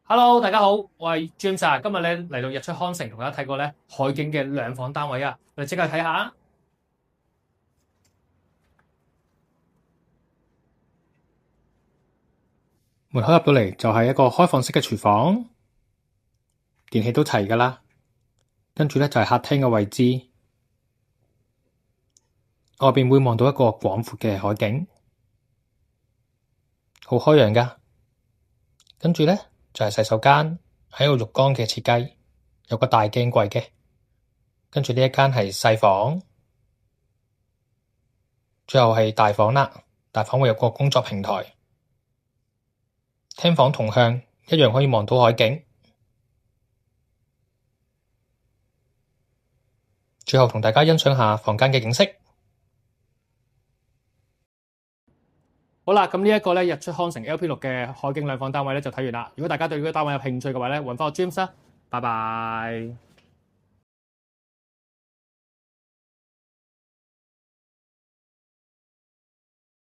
Hello，大家好，我係 James 啊。今日咧嚟到日出康城，同大家睇過咧海景嘅兩房單位啊。我哋即刻睇下。門口入到嚟就係一個開放式嘅廚房，電器都齊噶啦。跟住咧就係客廳嘅位置，外邊會望到一個廣闊嘅海景，好開揚噶。跟住咧就係洗手間，喺個浴缸嘅設計，有個大鏡櫃嘅。跟住呢一間係細房，最後係大房啦。大房會有個工作平台，廳房同向，一樣可以望到海景。最後同大家欣賞下房間嘅景色。好啦，咁呢一個咧日出康城 LP6嘅海景兩房單位咧就睇完啦。如果大家對呢個單位有興趣嘅話咧，揾翻我 James 啦。拜拜。